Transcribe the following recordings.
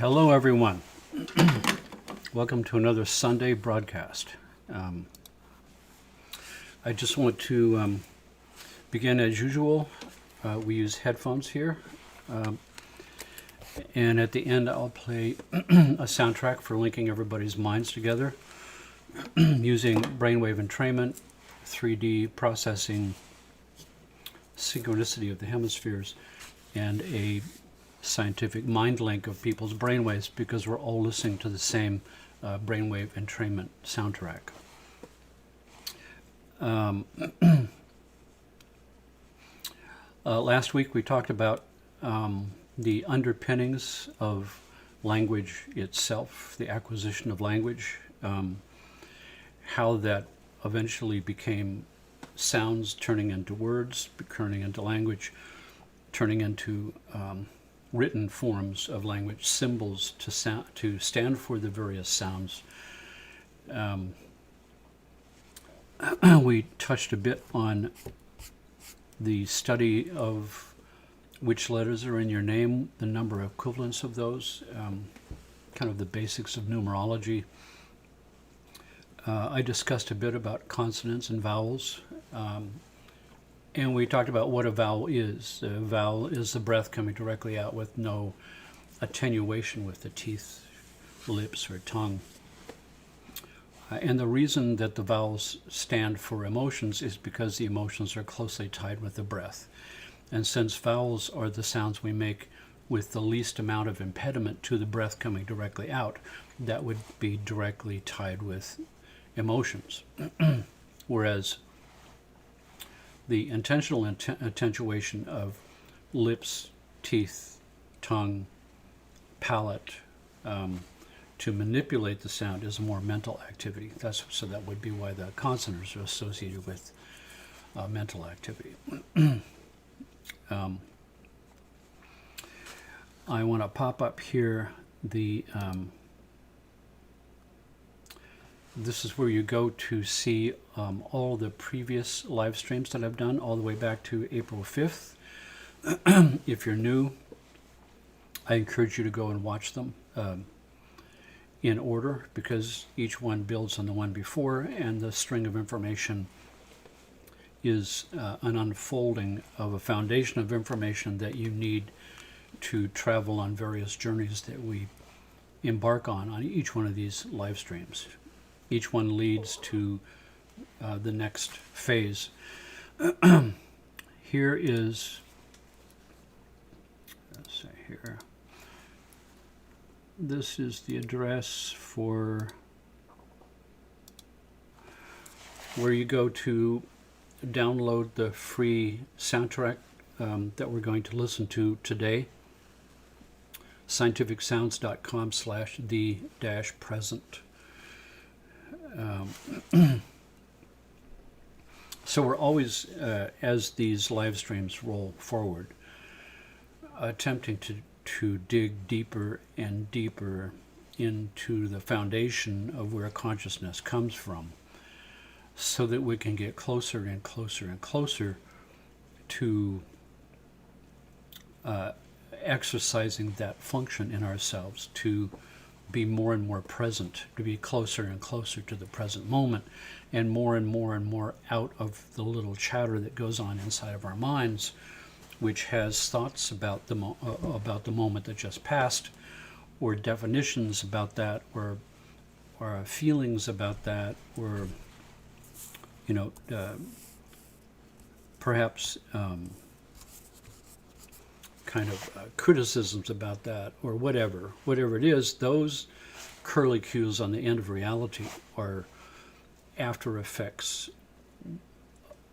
Hello, everyone. Welcome to another Sunday broadcast. I just want to begin as usual. We use headphones here. And at the end, I'll play a soundtrack for linking everybody's minds together using brainwave entrainment, 3D processing, synchronicity of the hemispheres, and a scientific mind link of people's brainwaves, because we're all listening to the same brainwave entrainment soundtrack. Last week we talked about the underpinnings of language itself, the acquisition of language, how that eventually became sounds turning into words, turning into language, turning into written forms of language, symbols to stand for the various sounds. We touched a bit on the study of which letters are in your name, the number of equivalents of those, kind of the basics of numerology. I discussed a bit about consonants and vowels. And we talked about what a vowel is. A vowel is the breath coming directly out with no attenuation with the teeth, lips, or tongue. And the reason that the vowels stand for emotions is because the emotions are closely tied with the breath. And since vowels are the sounds we make with the least amount of impediment to the breath coming directly out, that would be directly tied with emotions. Whereas the intentional attenuation of lips, teeth, tongue, palate to manipulate the sound is a more mental activity. So that would be why the consonants are associated with mental activity. I want to pop up here the this is where you go to see all the previous live streams that I've done all the way back to April 5th. If you're new, I encourage you to go and watch them in order, because each one builds on the one before, and the string of information is an unfolding of a foundation of information that you need to travel on various journeys that we embark on each one of these live streams. Each one leads to the next phase. Here is, let's see here. This is the address for where you go to download the free soundtrack that we're going to listen to today. scientificsounds.com/the-present. So we're always, as these live streams roll forward, attempting to dig deeper and deeper into the foundation of where consciousness comes from, so that we can get closer and closer and closer to exercising that function in ourselves, to be more and more present, to be closer and closer to the present moment, and more and more out of the little chatter that goes on inside of our minds, which has thoughts about the moment that just passed, or definitions about that, or feelings about that, or perhaps criticisms about that, or whatever it is. Those curlicues on the end of reality are after effects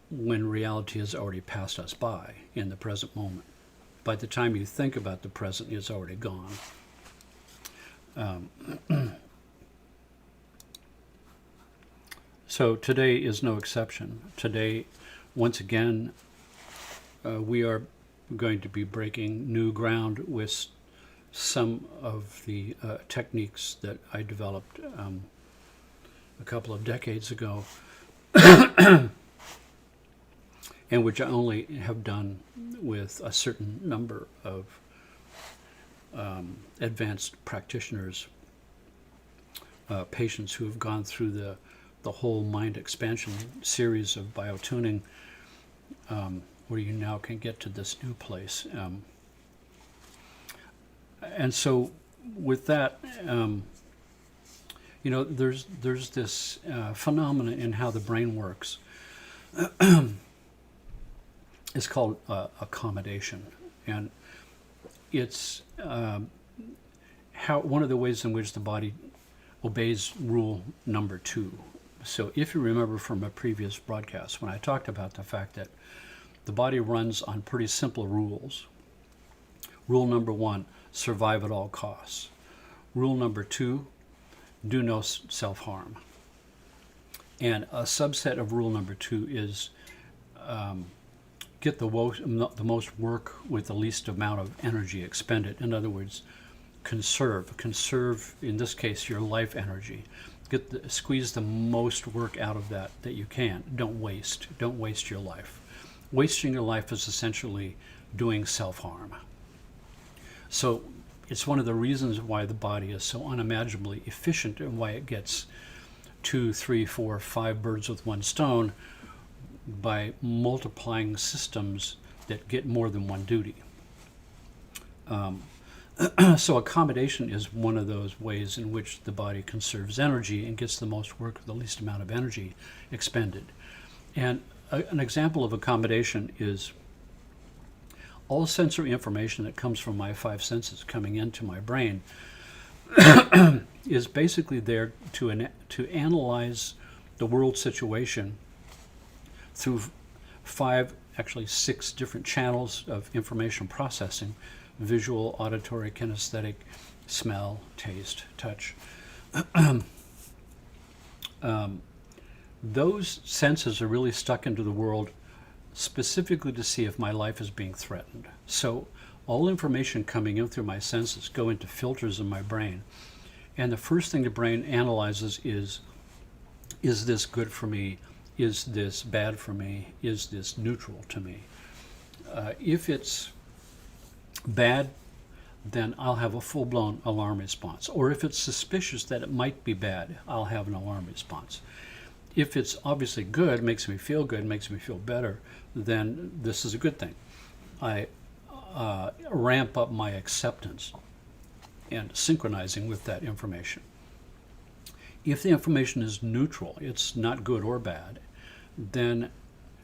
when reality has already passed us by in the present moment. By the time you think about the present, it's already gone. So today is no exception. Today, once again, we are going to be breaking new ground with some of the techniques that I developed a couple of decades ago, and which I only have done with a certain number of advanced practitioners, patients who have gone through the whole mind expansion series of biotuning, where you now can get to this new place. And so with that, there's this phenomena in how the brain works. It's called accommodation, and it's one of the ways in which the body obeys rule number 2. So if you remember from a previous broadcast, when I talked about the fact that the body runs on pretty simple rules. Rule number 1, survive at all costs. Rule number 2, do no self-harm. And a subset of rule number 2 is get the most work with the least amount of energy expended. In other words, conserve, in this case, your life energy. Squeeze the most work out of that you can. Don't waste your life. Wasting your life is essentially doing self-harm. So it's one of the reasons why the body is so unimaginably efficient, and why it gets 2, 3, 4, 5 birds with one stone by multiplying systems that get more than one duty. So accommodation is one of those ways in which the body conserves energy and gets the most work with the least amount of energy expended. And an example of accommodation is all sensory information that comes from my 5 senses coming into my brain is basically there to analyze the world situation through 5, actually 6 different channels of information processing: visual, auditory, kinesthetic, smell, taste, touch. Those senses are really stuck into the world specifically to see if my life is being threatened. So all information coming in through my senses go into filters in my brain. And the first thing the brain analyzes is this good for me? Is this bad for me? Is this neutral to me? If it's bad, then I'll have a full-blown alarm response. Or if it's suspicious that it might be bad, I'll have an alarm response. If it's obviously good, makes me feel good, makes me feel better, then this is a good thing. I ramp up my acceptance and synchronizing with that information. If the information is neutral, it's not good or bad, then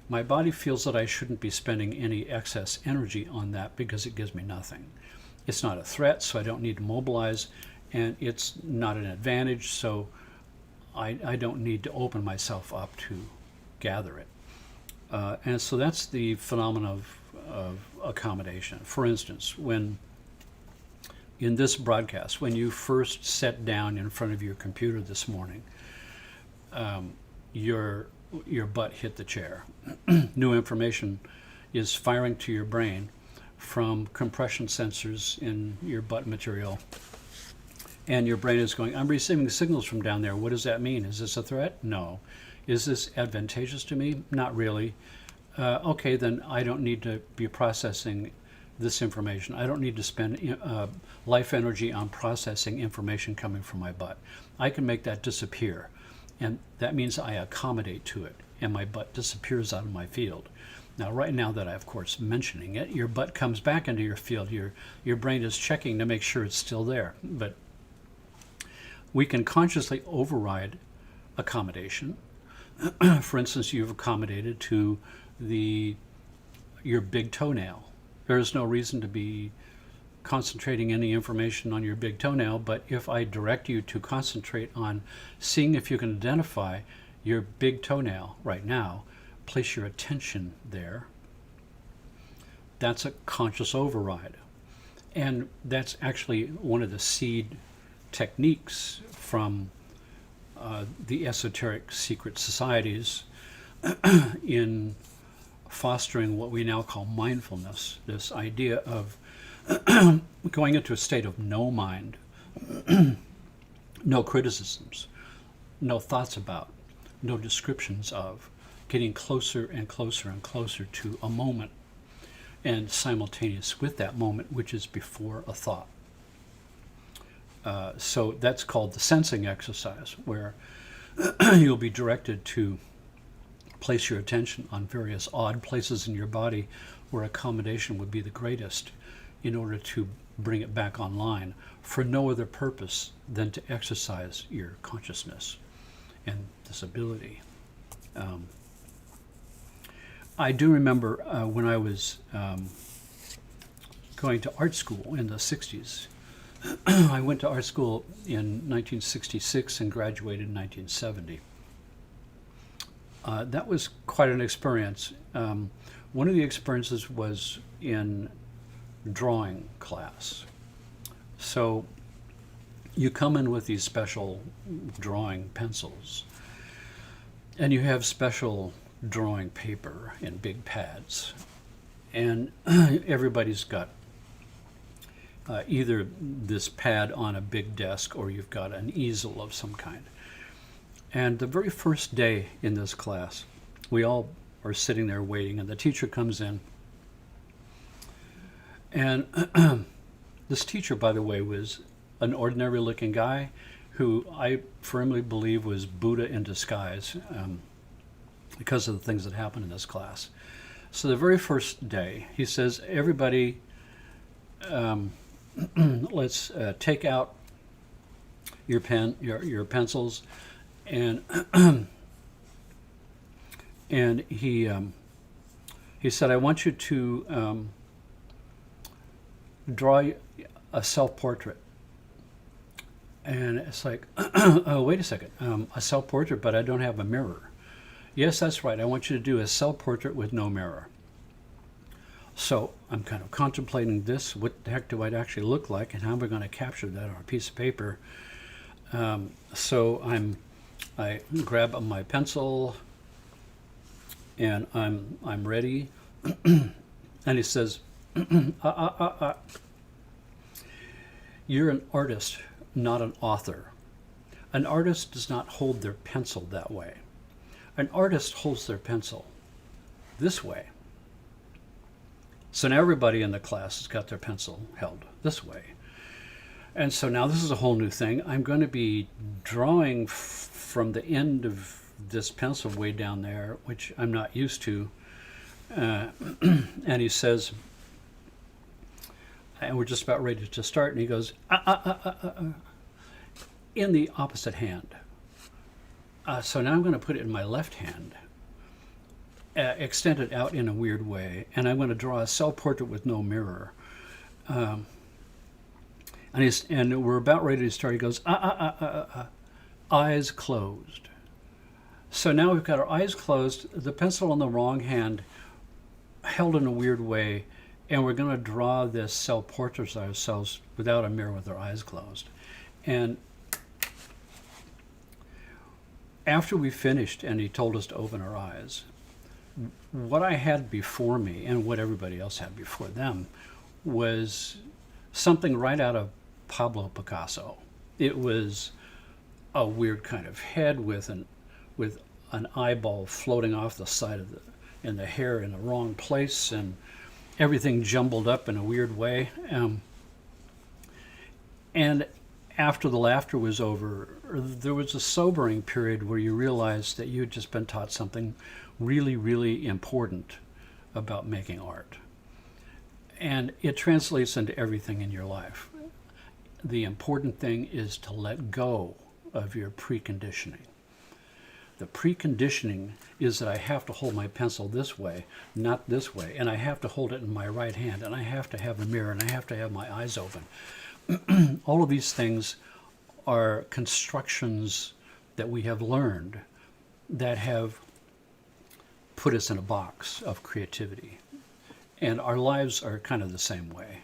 my body feels that I shouldn't be spending any excess energy on that because it gives me nothing. It's not a threat, so I don't need to mobilize, and it's not an advantage, so I don't need to open myself up to gather it. And so that's the phenomenon of accommodation. For instance, when in this broadcast, when you first sat down in front of your computer this morning, your butt hit the chair. New information is firing to your brain from compression sensors in your butt material. And your brain is going, I'm receiving signals from down there. What does that mean? Is this a threat? No. Is this advantageous to me? Not really. Okay, then I don't need to be processing this information. I don't need to spend life energy on processing information coming from my butt. I can make that disappear. And that means I accommodate to it, and my butt disappears out of my field. Now, right now that I'm, of course, mentioning it, your butt comes back into your field. Your brain is checking to make sure it's still there. But we can consciously override accommodation. For instance, you've accommodated to your big toenail. There is no reason to be concentrating any information on your big toenail, but if I direct you to concentrate on seeing if you can identify your big toenail right now, place your attention there, that's a conscious override. And that's actually one of the seed techniques from the esoteric secret societies in fostering what we now call mindfulness, this idea of going into a state of no mind, no criticisms, no thoughts about, no descriptions of, getting closer and closer and closer to a moment, and simultaneous with that moment, which is before a thought. So that's called the sensing exercise, where you'll be directed to place your attention on various odd places in your body where accommodation would be the greatest, in order to bring it back online for no other purpose than to exercise your consciousness and this ability. I do remember when I was going to art school in the 60s. I went to art school in 1966 and graduated in 1970. That was quite an experience. One of the experiences was in drawing class. So you come in with these special drawing pencils, and you have special drawing paper and big pads, and everybody's got either this pad on a big desk, or you've got an easel of some kind. And the very first day in this class, we all are sitting there waiting, and the teacher comes in. And this teacher, by the way, was an ordinary looking guy who I firmly believe was Buddha in disguise, because of the things that happened in this class. So the very first day, he says, everybody, let's take out your pen, your pencils, and and he said, I want you to draw a self-portrait. And it's like, oh, wait a second, a self-portrait, but I don't have a mirror. Yes, that's right. I want you to do a self-portrait with no mirror. So I'm kind of contemplating this. What the heck do I actually look like, and how am I going to capture that on a piece of paper? So I grab my pencil, and I'm ready. And he says, you're an artist, not an author. An artist does not hold their pencil that way. An artist holds their pencil this way. So now everybody in the class has got their pencil held this way. And so now this is a whole new thing. I'm going to be drawing from the end of this pencil way down there, which I'm not used to. And he says, and we're just about ready to start, and he goes, in the opposite hand. So now I'm going to put it in my left hand, extend it out in a weird way, and I'm going to draw a self-portrait with no mirror. And we're about ready to start. He goes, eyes closed. So now we've got our eyes closed, the pencil in the wrong hand, held in a weird way, and we're going to draw this self-portrait of ourselves without a mirror, with our eyes closed. And after we finished and he told us to open our eyes, what I had before me, and what everybody else had before them, was something right out of Pablo Picasso. It was a weird kind of head with an eyeball floating off the side of and the hair in the wrong place, and everything jumbled up in a weird way. And after the laughter was over, there was a sobering period where you realized that you had just been taught something really, really important about making art. And it translates into everything in your life. The important thing is to let go of your preconditioning. The preconditioning is that I have to hold my pencil this way, not this way, and I have to hold it in my right hand, and I have to have a mirror, and I have to have my eyes open. All of these things are constructions that we have learned that have put us in a box of creativity. And our lives are kind of the same way.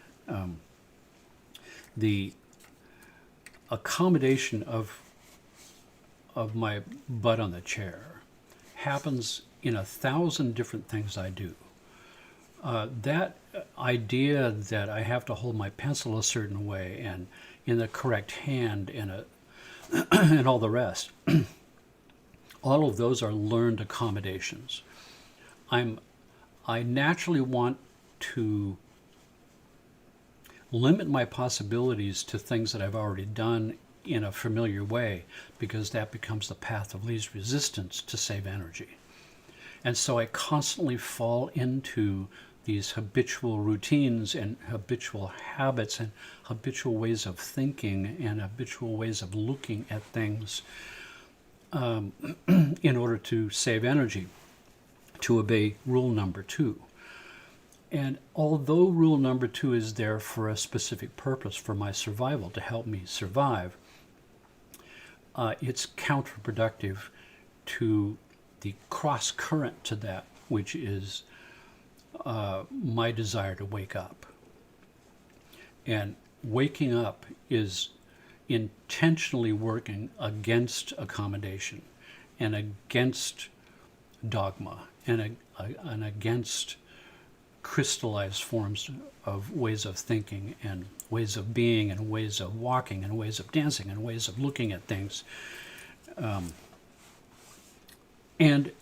The accommodation of my butt on the chair happens in 1,000 different things I do. That idea that I have to hold my pencil a certain way and in the correct hand and all the rest, all of those are learned accommodations. I naturally want to limit my possibilities to things that I've already done in a familiar way, because that becomes the path of least resistance to save energy. And so I constantly fall into these habitual routines and habitual habits and habitual ways of thinking and habitual ways of looking at things in order to save energy, to obey rule number 2. And although rule number 2 is there for a specific purpose, for my survival, to help me survive, it's counterproductive to the cross current to that, which is my desire to wake up. And waking up is intentionally working against accommodation and against dogma and against crystallized forms of ways of thinking and ways of being and ways of walking and ways of dancing and ways of looking at things, and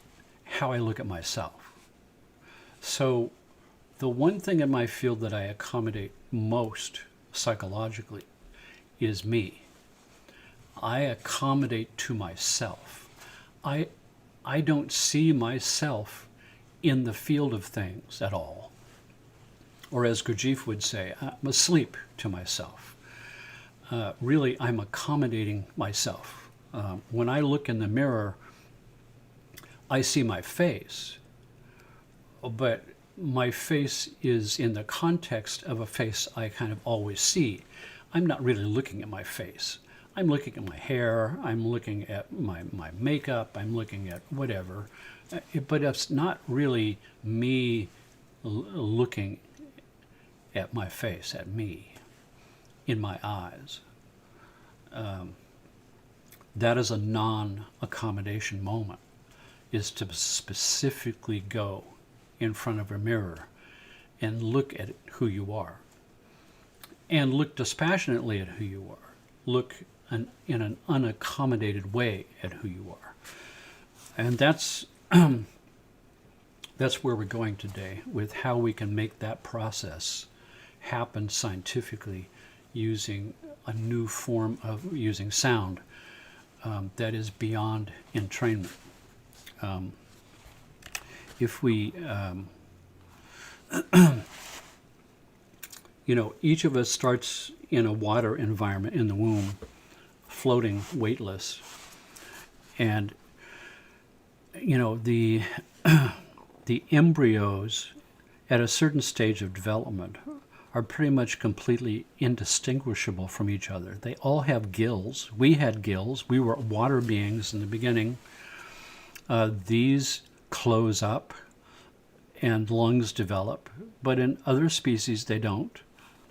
how I look at myself. So the one thing in my field that I accommodate most psychologically is me. I accommodate to myself. I don't see myself in the field of things at all. Or as Gurdjieff would say, I'm asleep to myself. Really, I'm accommodating myself. When I look in the mirror, I see my face, but my face is in the context of a face I kind of always see. I'm not really looking at my face. I'm looking at my hair, I'm looking at my makeup, I'm looking at whatever, but it's not really me looking at my face, at me, in my eyes. That is a non-accommodation moment, is to specifically go in front of a mirror and look at who you are. And look dispassionately at who you are. Look in an unaccommodated way at who you are. And that's where we're going today, with how we can make that process happen scientifically using a new form of using sound that is beyond entrainment. If we, each of us starts in a water environment in the womb, floating weightless, and the embryos at a certain stage of development are pretty much completely indistinguishable from each other. They all have gills. We had gills. We were water beings in the beginning. These close up and lungs develop, but in other species they don't,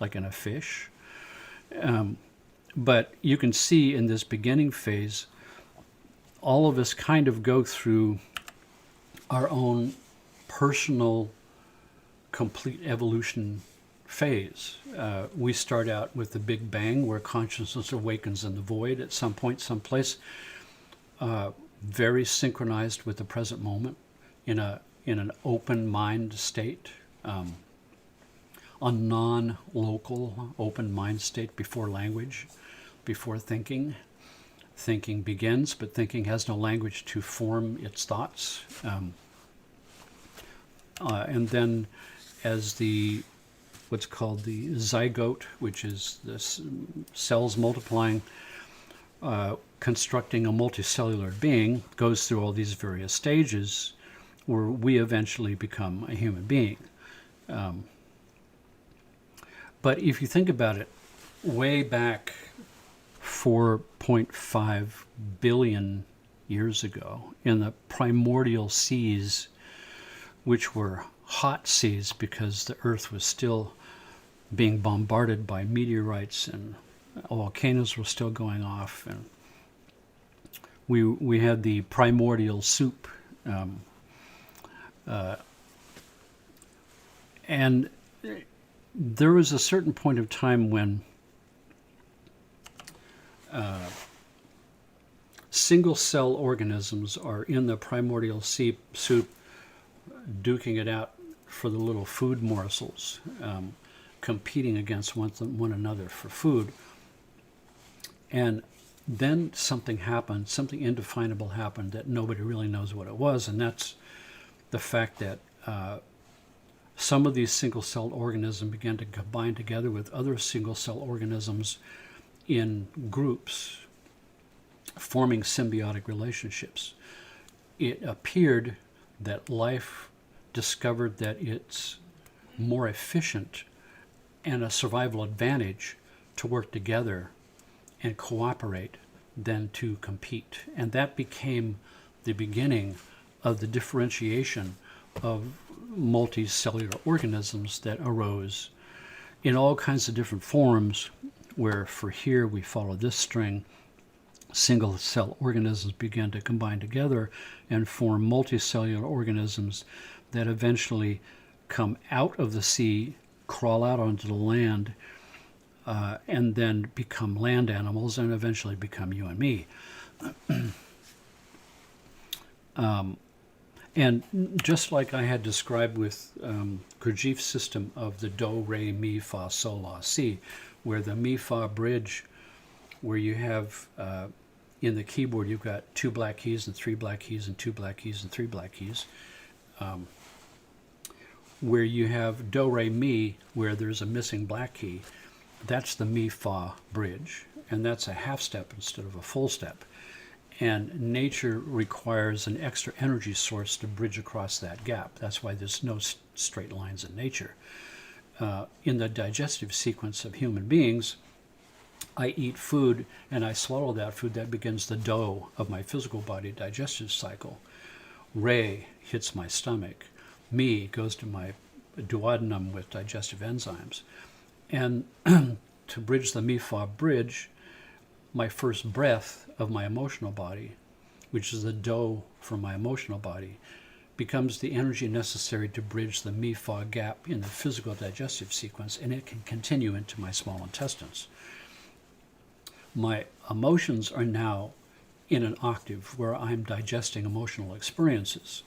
like in a fish. But you can see in this beginning phase, all of us kind of go through our own personal complete evolution phase. We start out with the Big Bang, where consciousness awakens in the void at some point, someplace, very synchronized with the present moment, in an open mind state, a non-local open mind state before language, before thinking. Thinking begins, but thinking has no language to form its thoughts. And then as what's called the zygote, which is the cells multiplying, constructing a multicellular being, goes through all these various stages where we eventually become a human being. But if you think about it, way back 4.5 billion years ago, in the primordial seas, which were hot seas because the Earth was still being bombarded by meteorites and volcanoes were still going off, and we had the primordial soup, and there was a certain point of time when single cell organisms are in the primordial soup, duking it out for the little food morsels, competing against one another for food. And then something happened, something indefinable happened that nobody really knows what it was, and that's the fact that some of these single-celled organisms began to combine together with other single-cell organisms in groups, forming symbiotic relationships. It appeared that life discovered that it's more efficient and a survival advantage to work together and cooperate than to compete. And that became the beginning of the differentiation of multicellular organisms that arose in all kinds of different forms, where for here we follow this string, single cell organisms began to combine together and form multicellular organisms that eventually come out of the sea, crawl out onto the land, and then become land animals and eventually become you and me. And just like I had described with Gurdjieff's system of the do, re, mi, fa, sol, la, si, where the mi, fa bridge, where you have in the keyboard you've got 2 black keys and 3 black keys and 2 black keys and 3 black keys, where you have do, re, mi, where there's a missing black key. That's the mi, fa bridge, and that's a half step instead of a full step. And nature requires an extra energy source to bridge across that gap. That's why there's no straight lines in nature. In the digestive sequence of human beings, I eat food and I swallow that food. That begins the do of my physical body digestive cycle. Re hits my stomach. Mi goes to my duodenum with digestive enzymes. And to bridge the mi-fa bridge, my first breath of my emotional body, which is the do from my emotional body, becomes the energy necessary to bridge the mi-fa gap in the physical digestive sequence, and it can continue into my small intestines. My emotions are now in an octave where I'm digesting emotional experiences.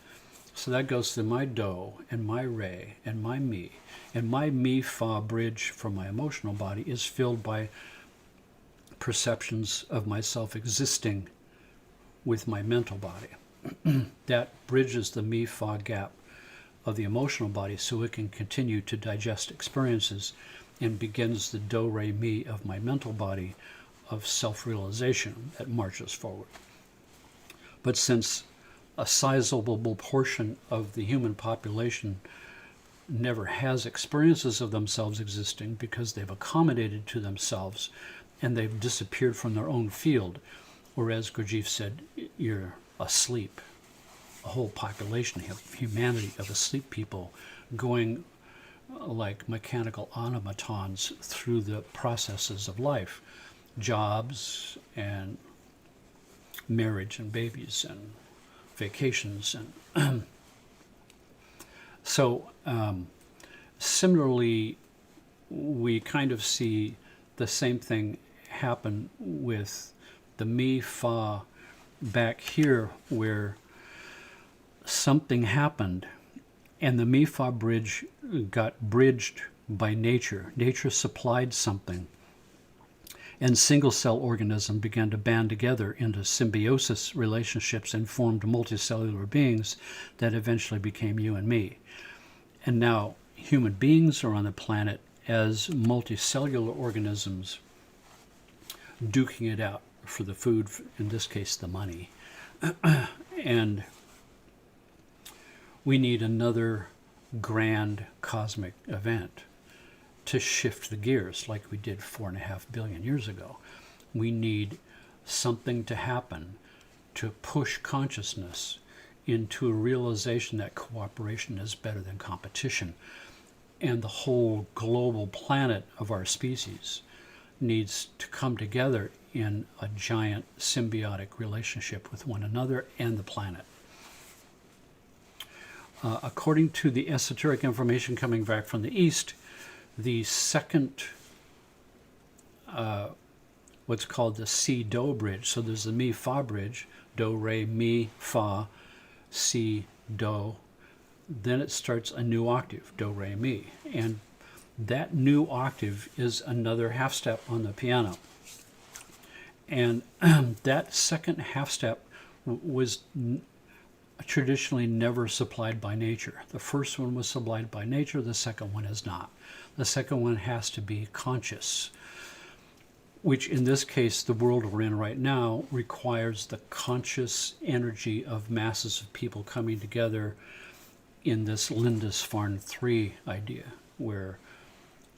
So that goes to my do and my re and my mi. And my mi-fa bridge from my emotional body is filled by perceptions of myself existing with my mental body. That bridges the mi-fa gap of the emotional body so it can continue to digest experiences, and begins the do, re, mi of my mental body of self-realization that marches forward. But since a sizable portion of the human population never has experiences of themselves existing because they've accommodated to themselves and they've disappeared from their own field, or as Gurdjieff said, you're asleep. A whole population of humanity of asleep people going like mechanical automatons through the processes of life, jobs and marriage and babies and vacations. And so similarly, we kind of see the same thing happen with the mi-fa back here, where something happened and the mi-fa bridge got bridged by nature. Nature supplied something, and single-cell organisms began to band together into symbiosis relationships and formed multicellular beings that eventually became you and me. And now human beings are on the planet as multicellular organisms duking it out for the food, in this case the money. And we need another grand cosmic event to shift the gears like we did 4.5 billion years ago. We need something to happen to push consciousness into a realization that cooperation is better than competition. And the whole global planet of our species needs to come together in a giant symbiotic relationship with one another and the planet. According to the esoteric information coming back from the East, the second, what's called the si-do bridge, so there's the mi-fa bridge, do, re, mi, fa, si, do, then it starts a new octave, do, re, mi. And that new octave is another half step on the piano. And that second half step was traditionally never supplied by nature. The first one was supplied by nature, the second one is not. The second one has to be conscious, which in this case, the world we're in right now, requires the conscious energy of masses of people coming together in this Lindisfarne 3 idea, where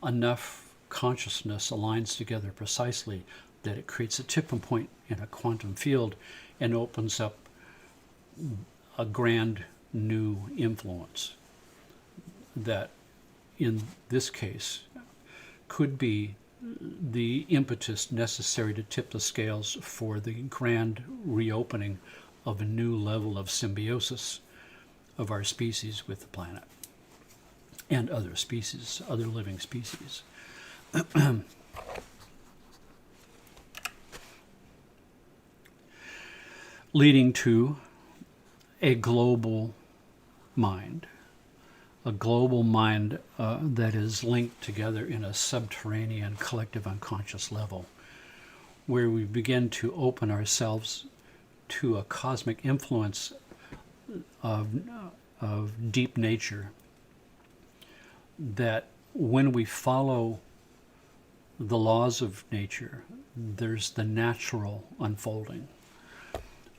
enough consciousness aligns together precisely that it creates a tipping point in a quantum field and opens up a grand new influence that, in this case, could be the impetus necessary to tip the scales for the grand reopening of a new level of symbiosis of our species with the planet and other species, other living species. Leading to a global mind that is linked together in a subterranean collective unconscious level, where we begin to open ourselves to a cosmic influence of deep nature, that when we follow the laws of nature, there's the natural unfolding.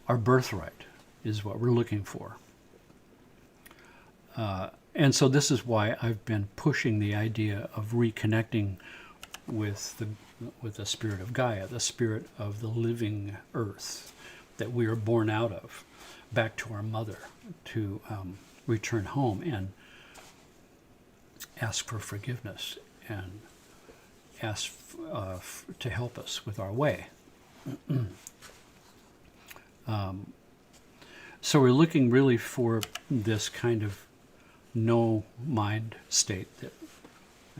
Our birthright is what we're looking for. And so this is why I've been pushing the idea of reconnecting with the spirit of Gaia, the spirit of the living earth that we are born out of, back to our mother, to return home and ask for forgiveness and ask to help us with our way. So we're looking really for this kind of no mind state that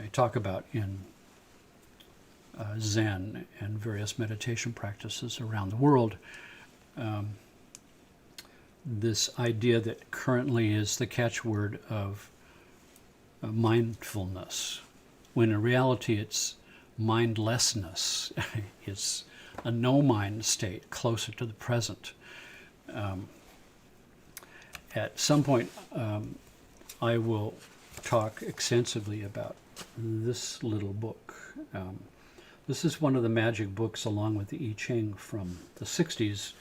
I talk about in Zen and various meditation practices around the world. This idea that currently is the catchword of mindfulness, when in reality it's mindlessness. It's a no-mind state, closer to the present. At some point, I will talk extensively about this little book. This is one of the magic books, along with the I Ching from the 60s,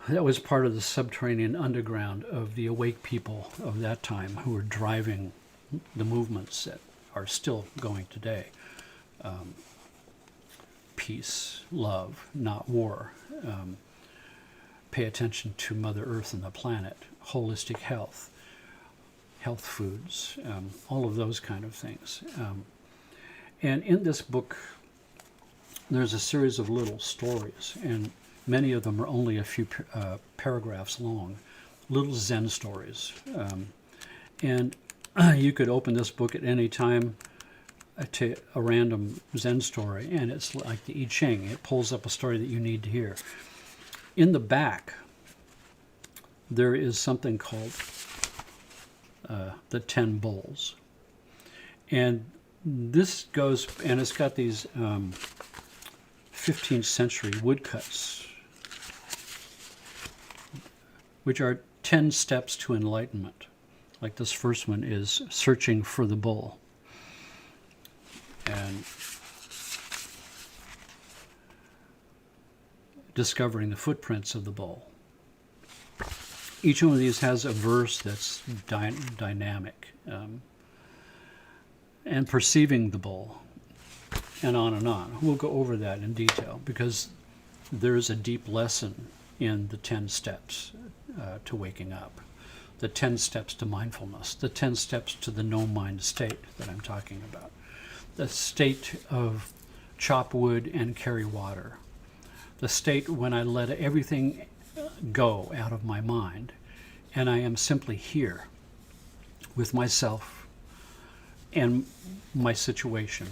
that was part of the subterranean underground of the awake people of that time who were driving the movements that are still going today. Peace, love, not war. Pay attention to Mother Earth and the planet, holistic health, health foods, all of those kind of things. And in this book, there's a series of little stories, and many of them are only a few paragraphs long, little Zen stories. And you could open this book at any time to a random Zen story, and it's like the I Ching. It pulls up a story that you need to hear. In the back, there is something called the 10 Bowls. And this goes, and it's got these 15th century woodcuts, which are 10 steps to enlightenment. Like this first one is searching for the bowl. And discovering the footprints of the bowl. Each one of these has a verse that's dynamic, and perceiving the bowl, and on and on. We'll go over that in detail because there's a deep lesson in the 10 steps to waking up, the 10 steps to mindfulness, the 10 steps to the no-mind state that I'm talking about, the state of chop wood and carry water, the state when I let everything go out of my mind and I am simply here with myself and my situation,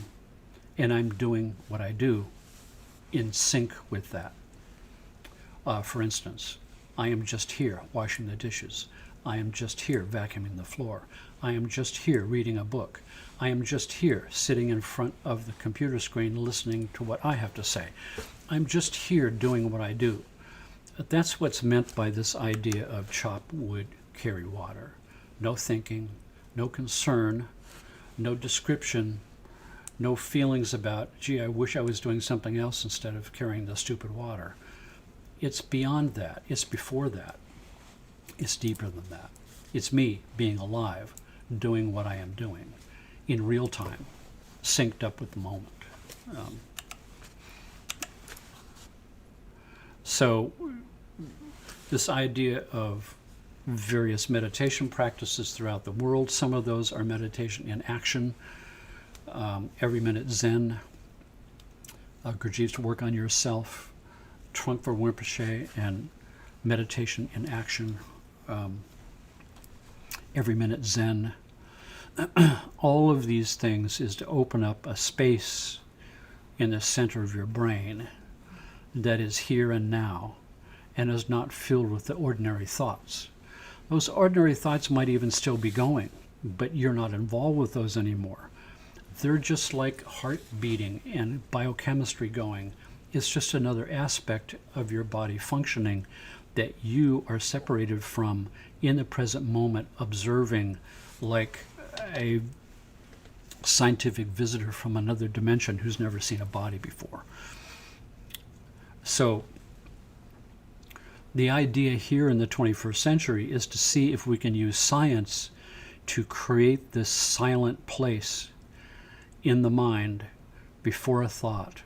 and I'm doing what I do in sync with that. For instance, I am just here washing the dishes. I am just here vacuuming the floor. I am just here reading a book. I am just here sitting in front of the computer screen listening to what I have to say. I'm just here doing what I do. That's what's meant by this idea of chop wood, carry water. No thinking, no concern, no description, no feelings about, gee, I wish I was doing something else instead of carrying the stupid water. It's beyond that. It's before that. It's deeper than that. It's me being alive, doing what I am doing in real time, synced up with the moment. So this idea of various meditation practices throughout the world, some of those are meditation in action, every minute Zen, Gurdjieff's work on yourself, Trungpa Rinpoche, and meditation in action, every minute Zen. All of these things is to open up a space in the center of your brain that is here and now and is not filled with the ordinary thoughts. Those ordinary thoughts might even still be going, but you're not involved with those anymore. They're just like heart beating and biochemistry going. It's just another aspect of your body functioning that you are separated from in the present moment, observing like a scientific visitor from another dimension who's never seen a body before. So the idea here in the 21st century is to see if we can use science to create this silent place in the mind before a thought,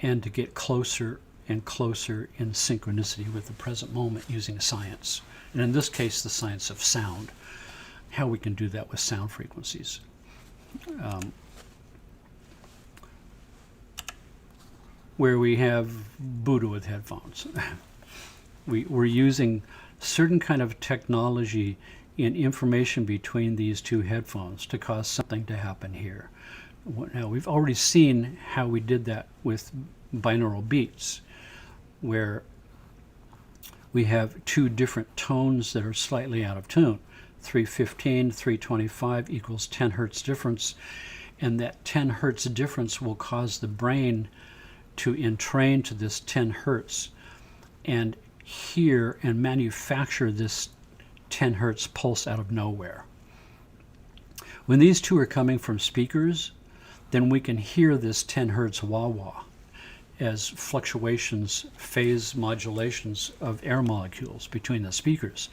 and to get closer and closer in synchronicity with the present moment using science. And in this case, the science of sound, how we can do that with sound frequencies. Where we have Buddha with headphones. We're using certain kind of technology in information between these two headphones to cause something to happen here. Now, we've already seen how we did that with binaural beats, where we have two different tones that are slightly out of tune. 315, 325 equals 10 hertz difference, and that 10 hertz difference will cause the brain to entrain to this 10 hertz and hear and manufacture this 10 hertz pulse out of nowhere. When these two are coming from speakers, then we can hear this 10 hertz wah-wah as fluctuations, phase modulations of air molecules between the speakers.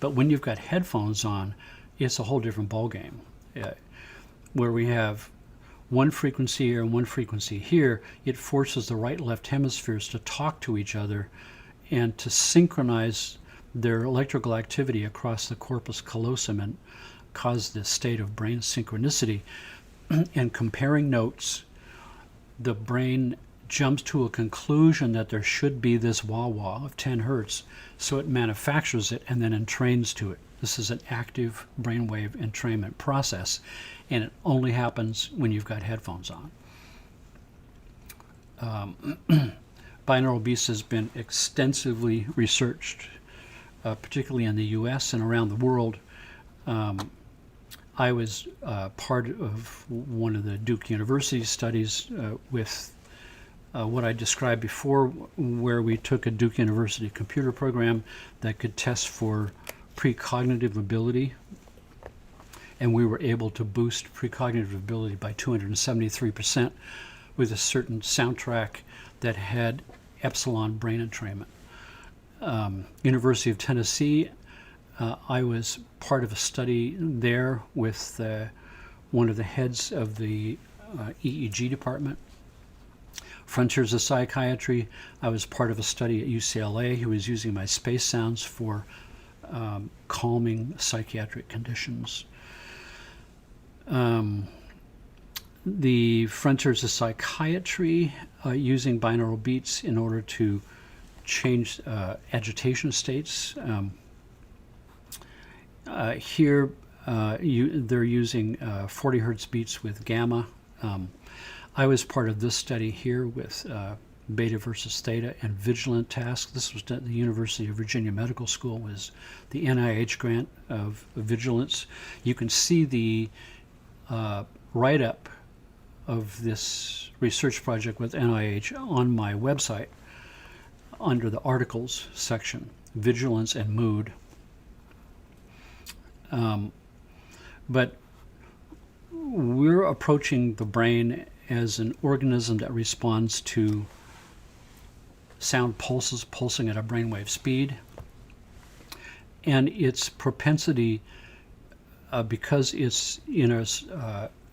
But when you've got headphones on, it's a whole different ballgame. Where we have one frequency here and one frequency here, it forces the right-left hemispheres to talk to each other and to synchronize their electrical activity across the corpus callosum and cause this state of brain synchronicity. And comparing notes, the brain jumps to a conclusion that there should be this wah-wah of 10 hertz, so it manufactures it and then entrains to it. This is an active brainwave entrainment process, and it only happens when you've got headphones on. Binaural beats has been extensively researched, particularly in the US and around the world. I was part of one of the Duke University studies with what I described before, where we took a Duke University computer program that could test for precognitive ability, and we were able to boost precognitive ability by 273% with a certain soundtrack that had epsilon brain entrainment. University of Tennessee, I was part of a study there with one of the heads of the EEG department. Frontiers of Psychiatry, I was part of a study at UCLA who was using my space sounds for calming psychiatric conditions. The Frontiers of Psychiatry, using binaural beats in order to change agitation states. Here, they're using 40 hertz beats with gamma. I was part of this study here with beta versus theta, and vigilant task. This was at the University of Virginia Medical School, was the NIH grant of vigilance. You can see the write-up of this research project with NIH on my website under the articles section, vigilance and mood. But we're approaching the brain as an organism that responds to sound pulses pulsing at a brainwave speed, and its propensity, because it's in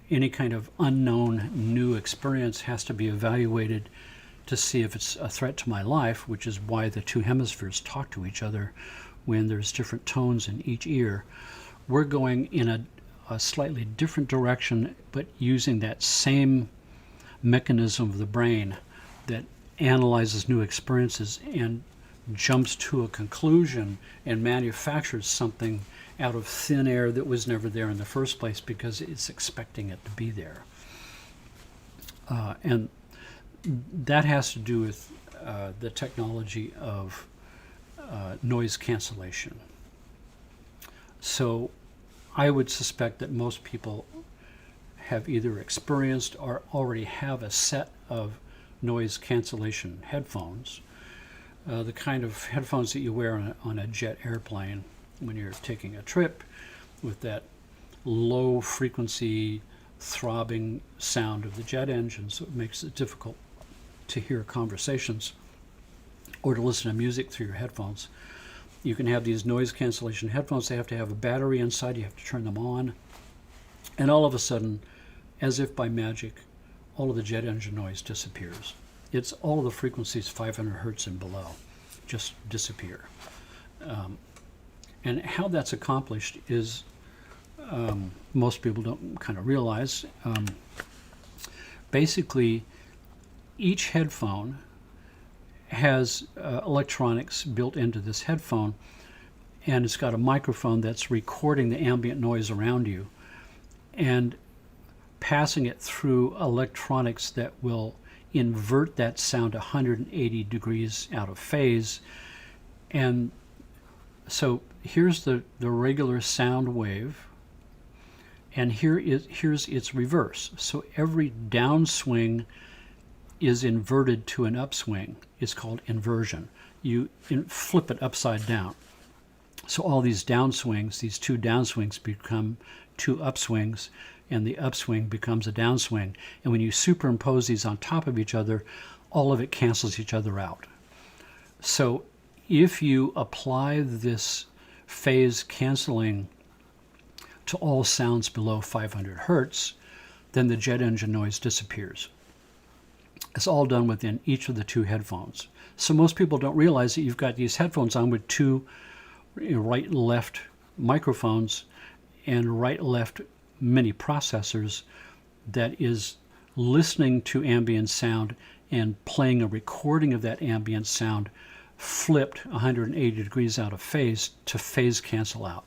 any kind of unknown new experience, has to be evaluated to see if it's a threat to my life, which is why the two hemispheres talk to each other when there's different tones in each ear. We're going in a slightly different direction, but using that same mechanism of the brain that analyzes new experiences and jumps to a conclusion and manufactures something out of thin air that was never there in the first place because it's expecting it to be there. And that has to do with the technology of noise cancellation. So I would suspect that most people have either experienced or already have a set of noise cancellation headphones, the kind of headphones that you wear on a jet airplane when you're taking a trip, with that low frequency throbbing sound of the jet engine, so it makes it difficult to hear conversations or to listen to music through your headphones. You can have these noise cancellation headphones. They have to have a battery inside. You have to turn them on. And all of a sudden, as if by magic, all of the jet engine noise disappears. It's all of the frequencies 500 hertz and below just disappear. And how that's accomplished is, most people don't kind of realize. Basically, each headphone has electronics built into this headphone, and it's got a microphone that's recording the ambient noise around you and passing it through electronics that will invert that sound 180 degrees out of phase. And so here's the regular sound wave, and here's its reverse. So every downswing is inverted to an upswing. It's called inversion. You flip it upside down. So all these downswings, these two downswings become two upswings, and the upswing becomes a downswing. And when you superimpose these on top of each other, all of it cancels each other out. So if you apply this phase canceling to all sounds below 500 hertz, then the jet engine noise disappears. It's all done within each of the two headphones. So most people don't realize that you've got these headphones on with two right and left microphones and right and left mini processors that is listening to ambient sound and playing a recording of that ambient sound flipped 180 degrees out of phase to phase cancel out.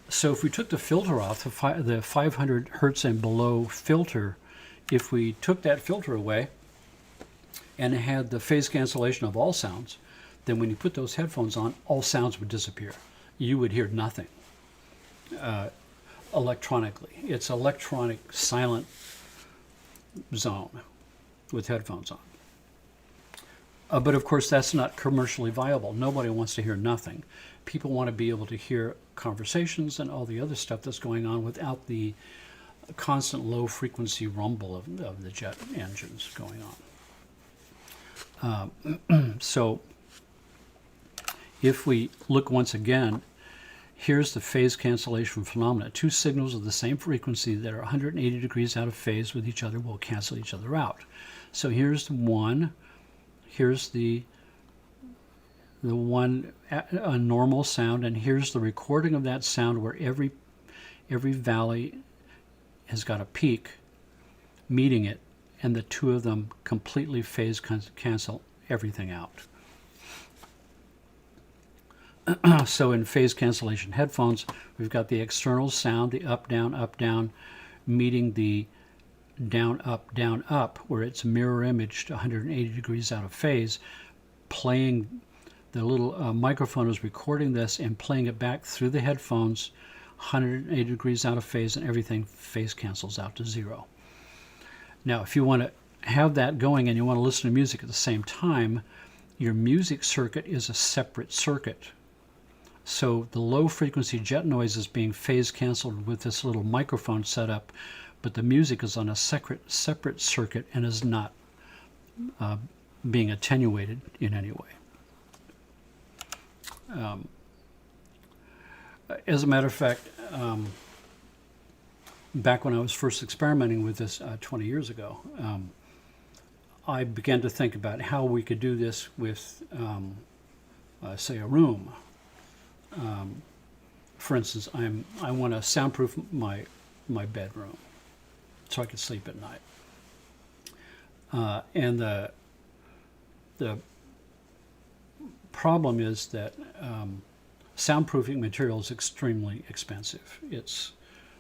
So if we took the filter off, the 500 hertz and below filter, if we took that filter away and had the phase cancellation of all sounds, then when you put those headphones on, all sounds would disappear. You would hear nothing electronically. It's electronic silent zone with headphones on. But of course, that's not commercially viable. Nobody wants to hear nothing. People want to be able to hear conversations and all the other stuff that's going on without the constant low frequency rumble of the jet engines going on. So if we look once again, here's the phase cancellation phenomena. Two signals of the same frequency that are 180 degrees out of phase with each other will cancel each other out. So here's one. Here's the one, a normal sound, and here's the recording of that sound where every valley has got a peak meeting it, and the two of them completely phase cancel everything out. So in phase cancellation headphones, we've got the external sound, the up, down, meeting the down, up, where it's mirror imaged 180 degrees out of phase, playing the little microphone is recording this and playing it back through the headphones 180 degrees out of phase, and everything phase cancels out to 0. Now, if you want to have that going and you want to listen to music at the same time, your music circuit is a separate circuit. So the low frequency jet noise is being phase canceled with this little microphone setup, but the music is on a separate circuit and is not being attenuated in any way. As a matter of fact, back when I was first experimenting with this 20 years ago, I began to think about how we could do this with, say, a room. For instance, I want to soundproof my bedroom so I could sleep at night. And the problem is that soundproofing material is extremely expensive. It's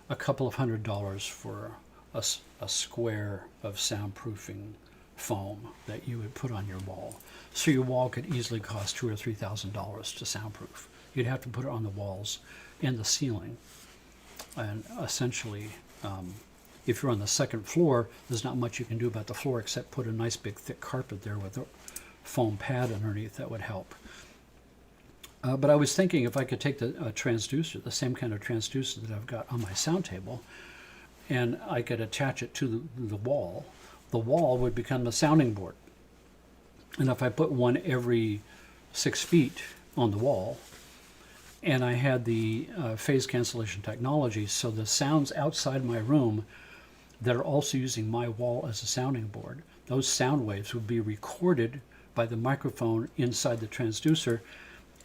a couple of $100s for a square of soundproofing foam that you would put on your wall. So your wall could easily cost $2,000 or $3,000 to soundproof. You'd have to put it on the walls and the ceiling. And essentially, if you're on the second floor, there's not much you can do about the floor except put a nice big thick carpet there with a foam pad underneath. That would help. But I was thinking if I could take the transducer, the same kind of transducer that I've got on my sound table, and I could attach it to the wall would become a sounding board. And if I put one every 6 feet on the wall, and I had the phase cancellation technology, so the sounds outside my room that are also using my wall as a sounding board, those sound waves would be recorded by the microphone inside the transducer,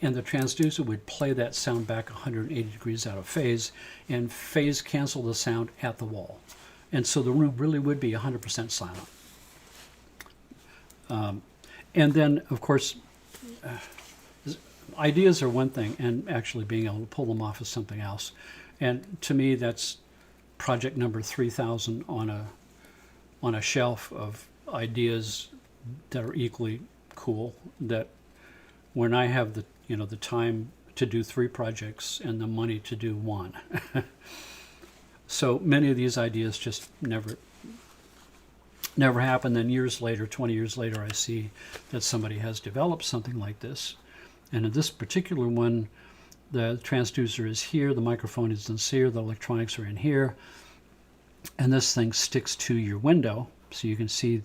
and the transducer would play that sound back 180 degrees out of phase and phase cancel the sound at the wall. And so the room really would be 100% silent. And then, of course, ideas are one thing, and actually being able to pull them off is something else. And to me, that's project number 3,000 on a shelf of ideas that are equally cool, that when I have the time to do 3 projects and the money to do 1. So many of these ideas just never happen. Then years later, 20 years later, I see that somebody has developed something like this. And in this particular one, the transducer is here, the microphone is in here, the electronics are in here, and this thing sticks to your window. So you can see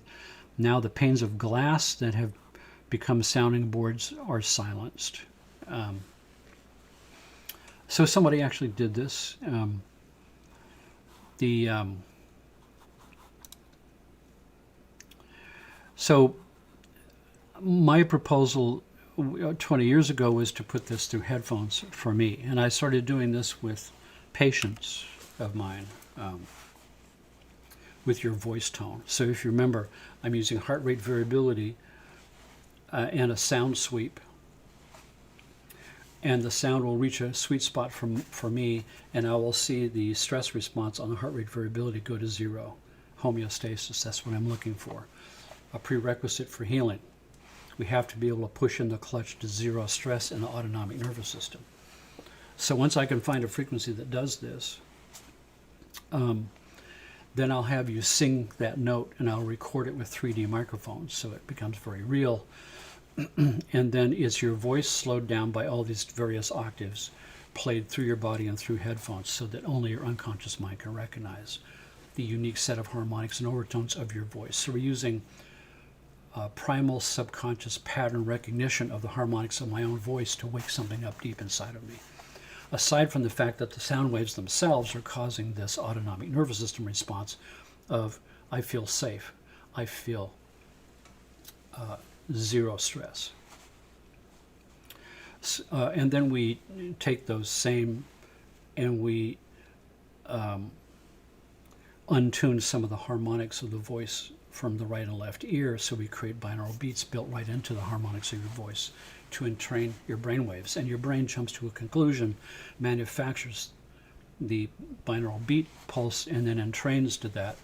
now the panes of glass that have become sounding boards are silenced. So somebody actually did this. So my proposal 20 years ago was to put this through headphones for me, and I started doing this with patients of mine, with your voice tone. So if you remember, I'm using heart rate variability and a sound sweep, and the sound will reach a sweet spot for me, and I will see the stress response on the heart rate variability go to 0. Homeostasis, that's what I'm looking for. A prerequisite for healing. We have to be able to push in the clutch to 0 stress in the autonomic nervous system. So once I can find a frequency that does this, then I'll have you sing that note, and I'll record it with 3D microphones, so it becomes very real. And then it's your voice slowed down by all these various octaves played through your body and through headphones, so that only your unconscious mind can recognize the unique set of harmonics and overtones of your voice. So we're using primal subconscious pattern recognition of the harmonics of my own voice to wake something up deep inside of me. Aside from the fact that the sound waves themselves are causing this autonomic nervous system response of, I feel safe, I feel 0 stress. And then we take those same and we untune some of the harmonics of the voice from the right and left ear, so we create binaural beats built right into the harmonics of your voice to entrain your brain waves. And your brain jumps to a conclusion, manufactures the binaural beat pulse, and then entrains to that.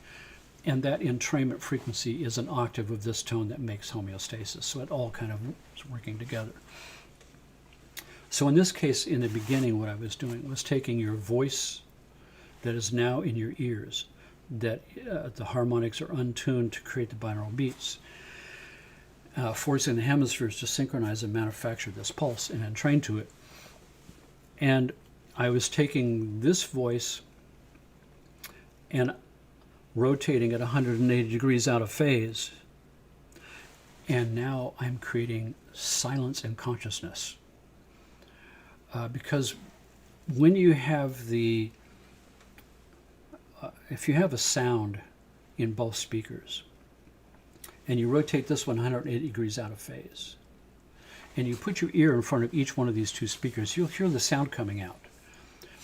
And that entrainment frequency is an octave of this tone that makes homeostasis. So it all kind of is working together. So in this case, in the beginning, what I was doing was taking your voice that is now in your ears, that the harmonics are untuned to create the binaural beats, forcing the hemispheres to synchronize and manufacture this pulse and entrain to it. And I was taking this voice and rotating at 180 degrees out of phase. And now I'm creating silence and consciousness. Because when you have if you have a sound in both speakers, and you rotate this one 180 degrees out of phase, and you put your ear in front of each one of these two speakers, you'll hear the sound coming out.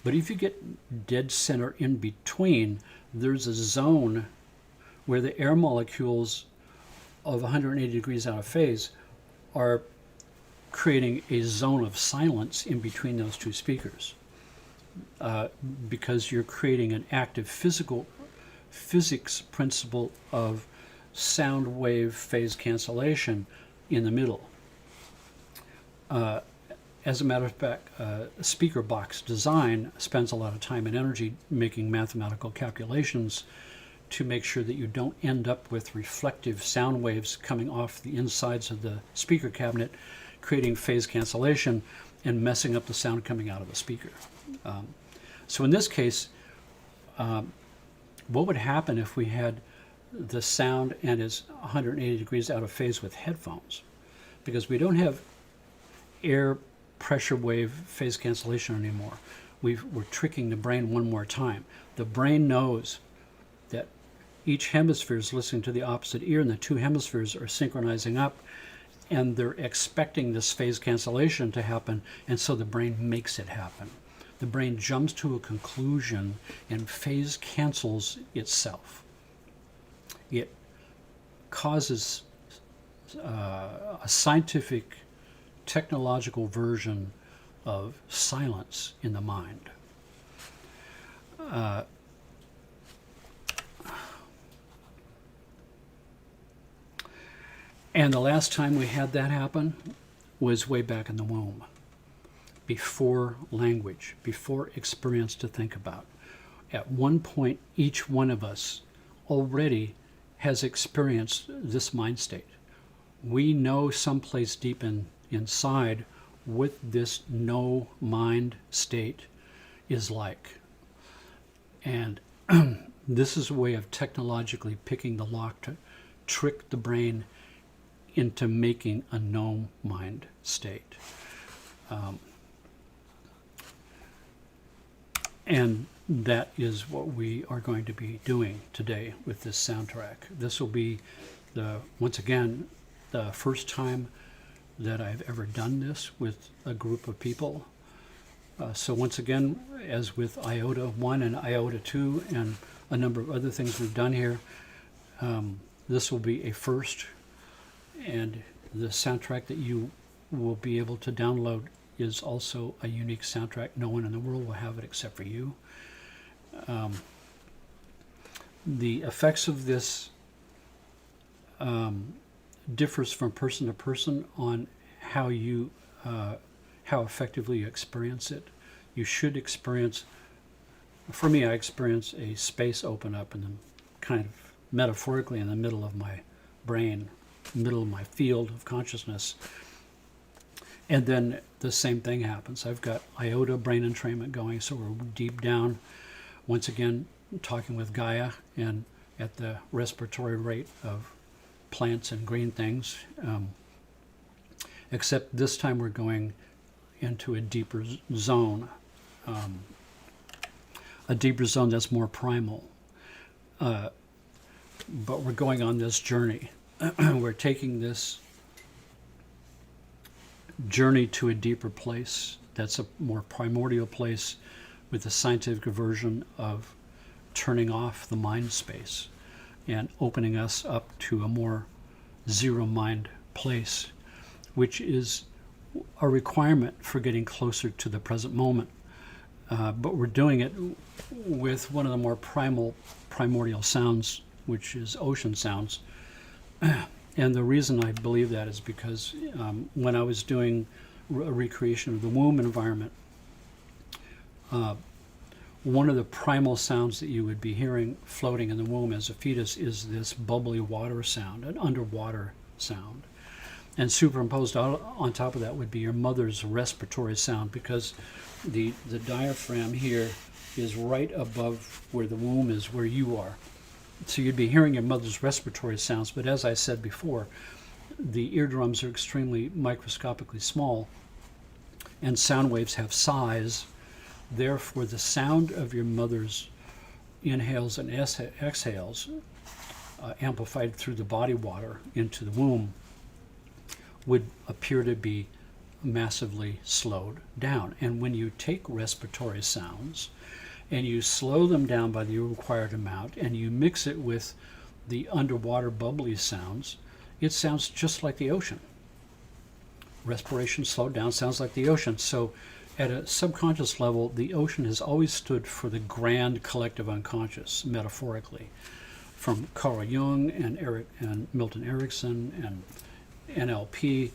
But if you get dead center in between, there's a zone where the air molecules of 180 degrees out of phase are creating a zone of silence in between those two speakers, because you're creating an active physics principle of sound wave phase cancellation in the middle. As a matter of fact, speaker box design spends a lot of time and energy making mathematical calculations to make sure that you don't end up with reflective sound waves coming off the insides of the speaker cabinet, creating phase cancellation and messing up the sound coming out of the speaker. So in this case, what would happen if we had the sound and is 180 degrees out of phase with headphones? Because we don't have air pressure wave phase cancellation anymore. We're tricking the brain one more time. The brain knows that each hemisphere is listening to the opposite ear, and the two hemispheres are synchronizing up, and they're expecting this phase cancellation to happen, and so the brain makes it happen. The brain jumps to a conclusion and phase cancels itself. It causes a scientific, technological version of silence in the mind. And the last time we had that happen was way back in the womb, before language, before experience to think about. At one point, each one of us already has experienced this mind state. We know someplace deep inside what this no mind state is like. And this is a way of technologically picking the lock to trick the brain into making a no mind state. And that is what we are going to be doing today with this soundtrack. This will be, once again, the first time that I've ever done this with a group of people. So once again, as with IOTA 1 and IOTA 2 and a number of other things we've done here, this will be a first. And the soundtrack that you will be able to download is also a unique soundtrack. No one in the world will have it except for you. The effects of this differs from person to person on how effectively you experience it. You should experience, for me, I experience a space open up in the kind of metaphorically in the middle of my brain, middle of my field of consciousness. And then the same thing happens. I've got iota brain entrainment going, so we're deep down, once again, talking with Gaia and at the respiratory rate of plants and green things. Except this time we're going into a deeper zone. A deeper zone that's more primal. But we're going on this journey. We're taking this journey to a deeper place that's a more primordial place with the scientific version of turning off the mind space and opening us up to a more zero mind place, which is a requirement for getting closer to the present moment. But we're doing it with one of the more primordial sounds which is ocean sounds. And the reason I believe that is because when I was doing a recreation of the womb environment, one of the primal sounds that you would be hearing floating in the womb as a fetus is this bubbly water sound, an underwater sound. And superimposed on top of that would be your mother's respiratory sound, because the diaphragm here is right above where the womb is, where you are. So you'd be hearing your mother's respiratory sounds, but as I said before, the eardrums are extremely microscopically small, and sound waves have size. Therefore, the sound of your mother's inhales and exhales, amplified through the body water into the womb, would appear to be massively slowed down. And when you take respiratory sounds and you slow them down by the required amount, and you mix it with the underwater bubbly sounds, it sounds just like the ocean. Respiration slowed down sounds like the ocean. So at a subconscious level, the ocean has always stood for the grand collective unconscious, metaphorically. From Carl Jung and Milton Erickson and NLP,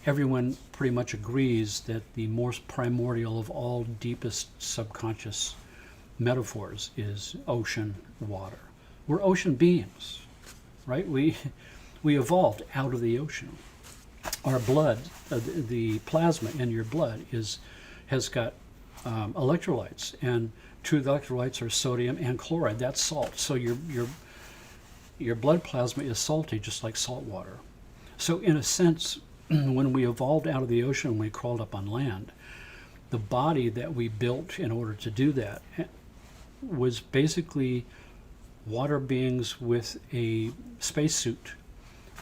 everyone pretty much agrees that the most primordial of all deepest subconscious metaphors is ocean water. We're ocean beings, right? We evolved out of the ocean. Our blood, the plasma in your blood has got electrolytes, and two of the electrolytes are sodium and chloride. That's salt. So your blood plasma is salty, just like salt water. So in a sense, when we evolved out of the ocean, we crawled up on land. The body that we built in order to do that was basically water beings with a spacesuit.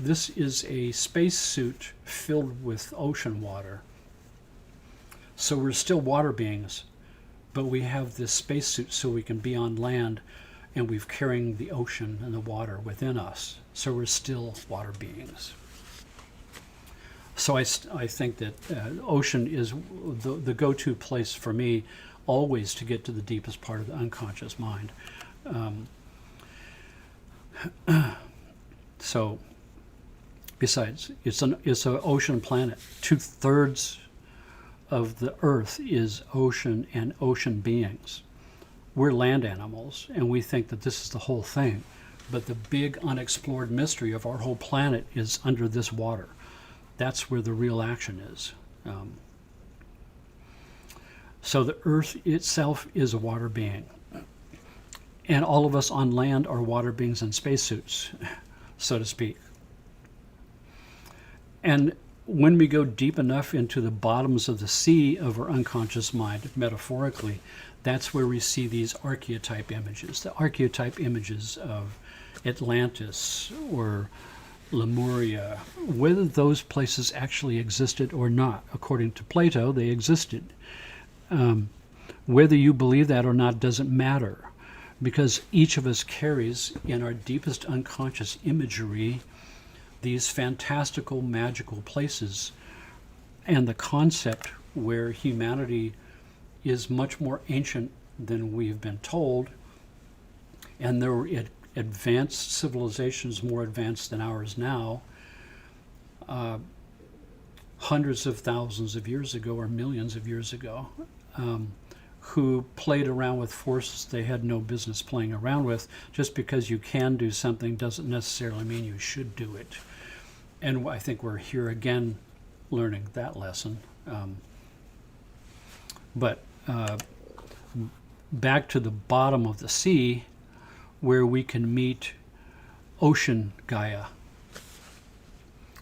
This is a spacesuit filled with ocean water. So we're still water beings, but we have this spacesuit so we can be on land, and we've carrying the ocean and the water within us. So we're still water beings. So I think that ocean is the go-to place for me, always to get to the deepest part of the unconscious mind. So, besides, it's an ocean planet. 2/3 of the Earth is ocean and ocean beings. We're land animals, and we think that this is the whole thing. But the big unexplored mystery of our whole planet is under this water. That's where the real action is. So the Earth itself is a water being. And all of us on land are water beings in spacesuits, so to speak. And when we go deep enough into the bottoms of the sea of our unconscious mind, metaphorically, that's where we see these archetype images. The archetype images of Atlantis or Lemuria, whether those places actually existed or not. According to Plato, they existed. Whether you believe that or not doesn't matter, because each of us carries in our deepest unconscious imagery these fantastical, magical places, and the concept where humanity is much more ancient than we've been told, and there were advanced civilizations more advanced than ours now, hundreds of thousands of years ago or millions of years ago, who played around with forces they had no business playing around with. Just because you can do something doesn't necessarily mean you should do it. And I think we're here again learning that lesson. But back to the bottom of the sea, where we can meet ocean Gaia,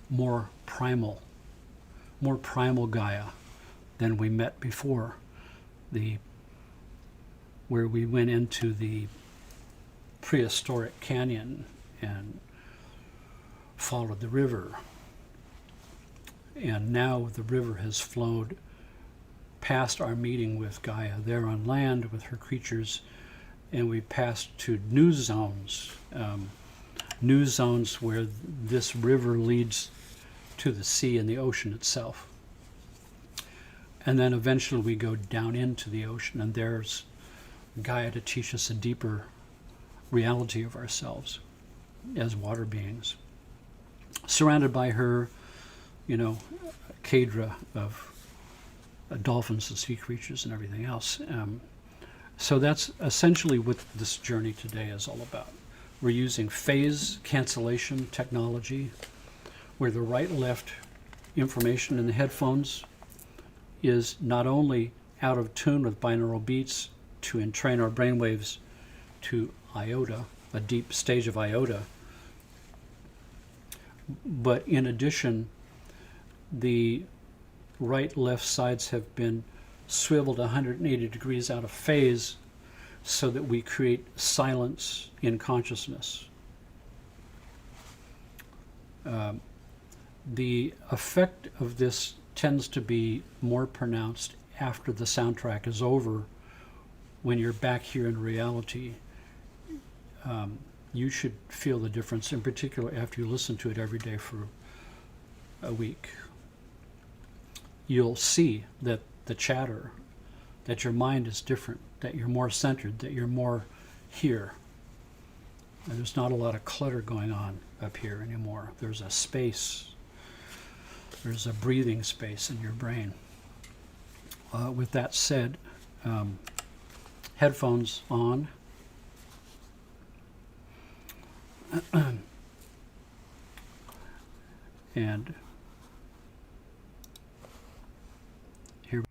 more primal Gaia than we met before, where we went into the prehistoric canyon and followed the river. And now the river has flowed past our meeting with Gaia there on land with her creatures, and we passed to new zones where this river leads to the sea and the ocean itself. And then eventually we go down into the ocean, and there's Gaia to teach us a deeper reality of ourselves as water beings, surrounded by her, cadre of dolphins and sea creatures and everything else. So that's essentially what this journey today is all about. We're using phase cancellation technology, where the right-left information in the headphones is not only out of tune with binaural beats to entrain our brainwaves to iota, a deep stage of iota, but in addition, the right-left sides have been swiveled 180 degrees out of phase so that we create silence in consciousness. The effect of this tends to be more pronounced after the soundtrack is over. When you're back here in reality, you should feel the difference, in particular after you listen to it every day for a week. You'll see that the chatter, that your mind is different, that you're more centered, that you're more here. And there's not a lot of clutter going on up here anymore. There's a space, there's a breathing space in your brain. With that said, headphones on. And here.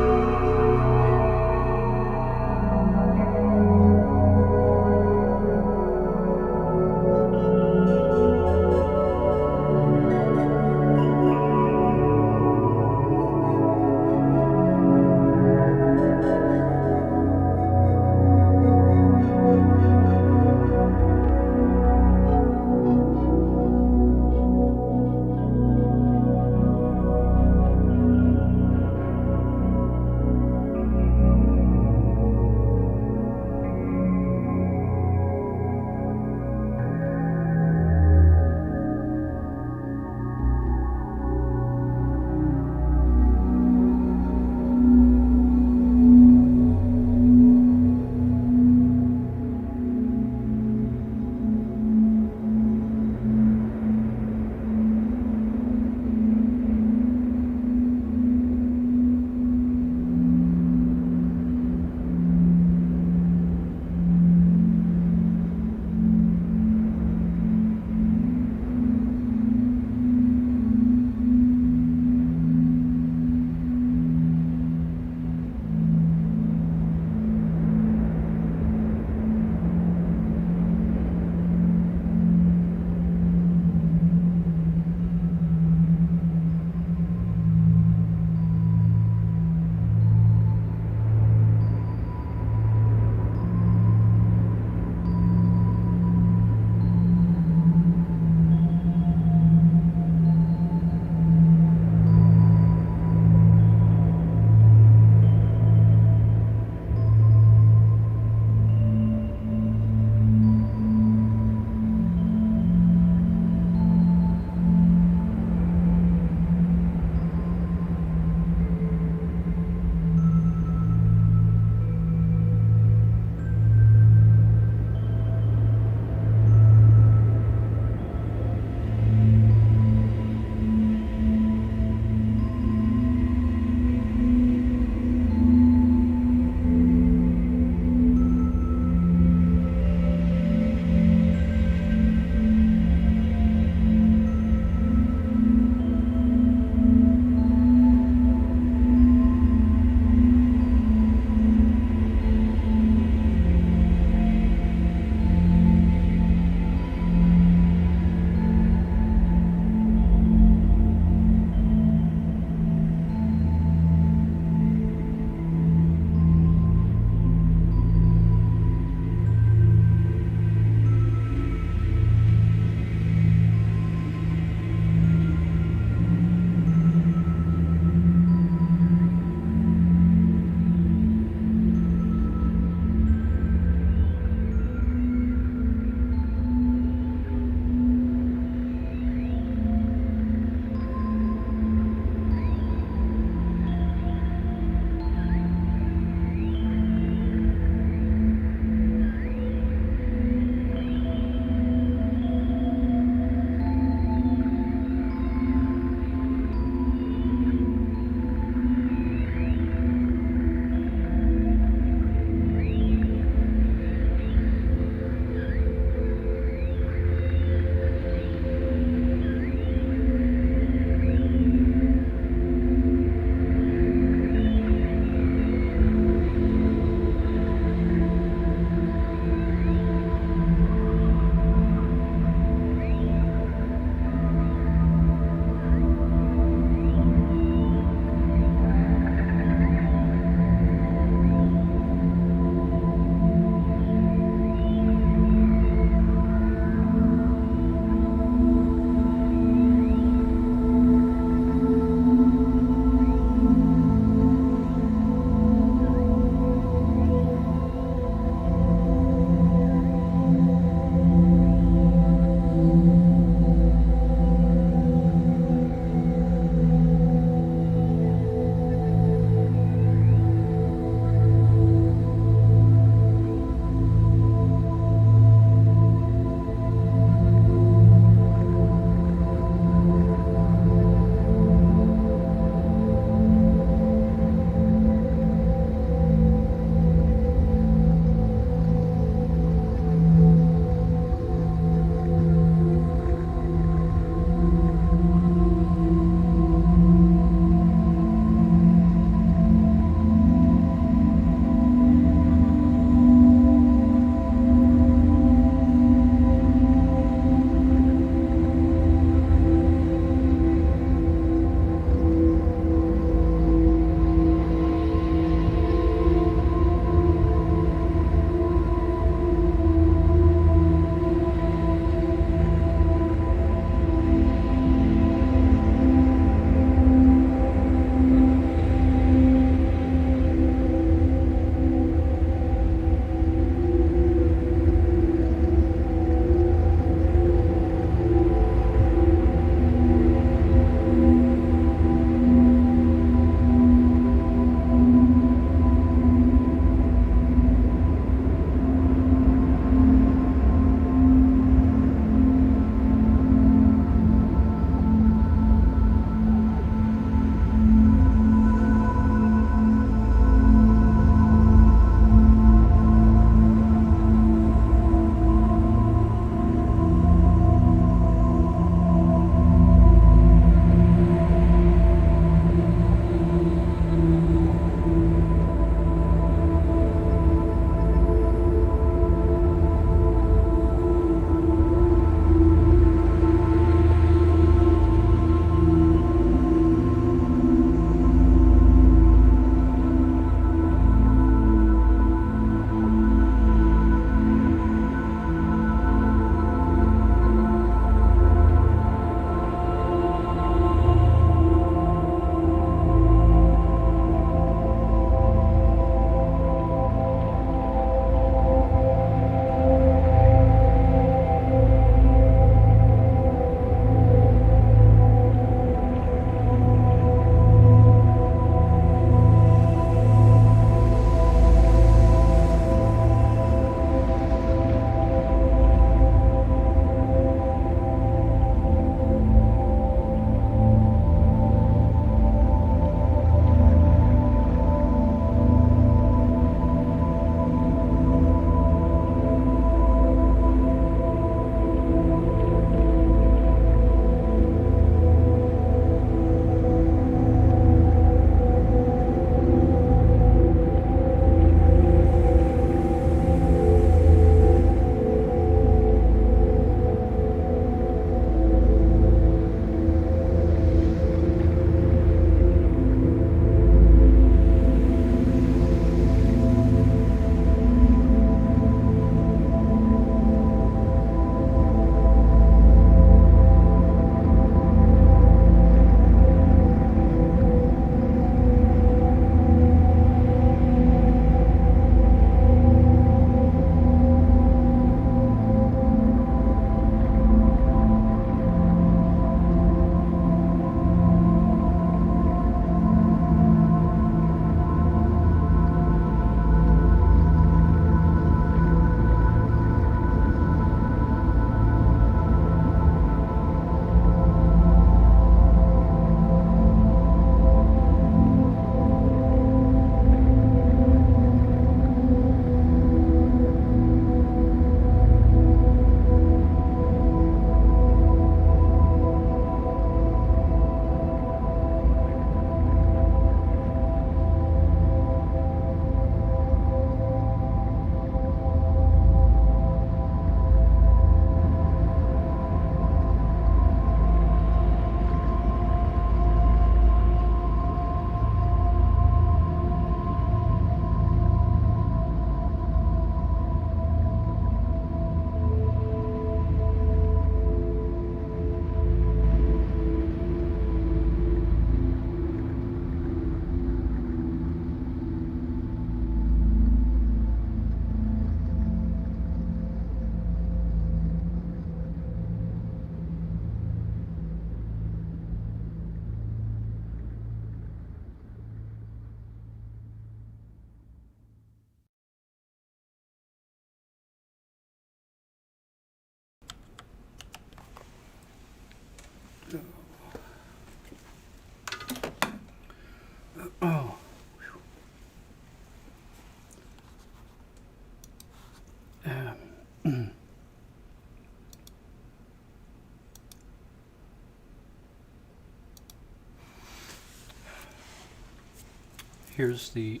Here's the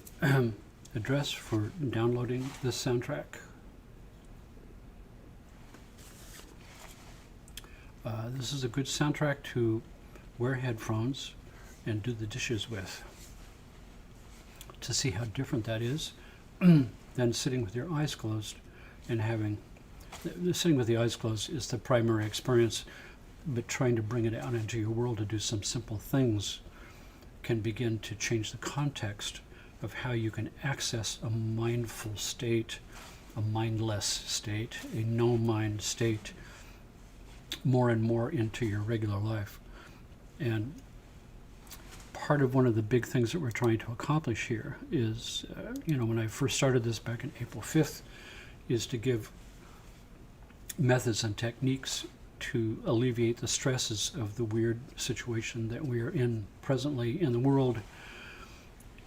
address for downloading this soundtrack. This is a good soundtrack to wear headphones and do the dishes with, to see how different that is than sitting with your eyes closed and having. Sitting with the eyes closed is the primary experience, but trying to bring it out into your world to do some simple things can begin to change the context of how you can access a mindful state, a mindless state, a no-mind state, more and more into your regular life. And part of one of the big things that we're trying to accomplish here is, when I first started this back in April 5th, is to give methods and techniques to alleviate the stresses of the weird situation that we are in presently in the world,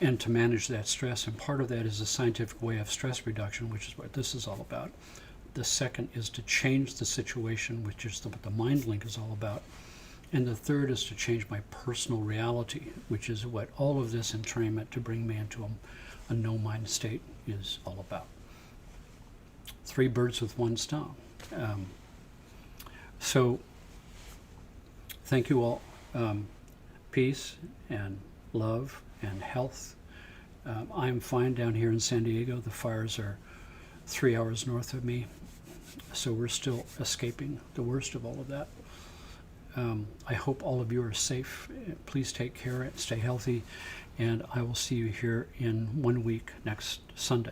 and to manage that stress. And part of that is a scientific way of stress reduction, which is what this is all about. The second is to change the situation, which is what the mind link is all about. And the third is to change my personal reality, which is what all of this entrainment to bring me into a no-mind state is all about. 3 birds with 1 stone. So thank you all. Peace and love and health. I'm fine down here in San Diego. The fires are 3 hours north of me, so we're still escaping the worst of all of that. I hope all of you are safe. Please take care and stay healthy, and I will see you here in 1 week next Sunday.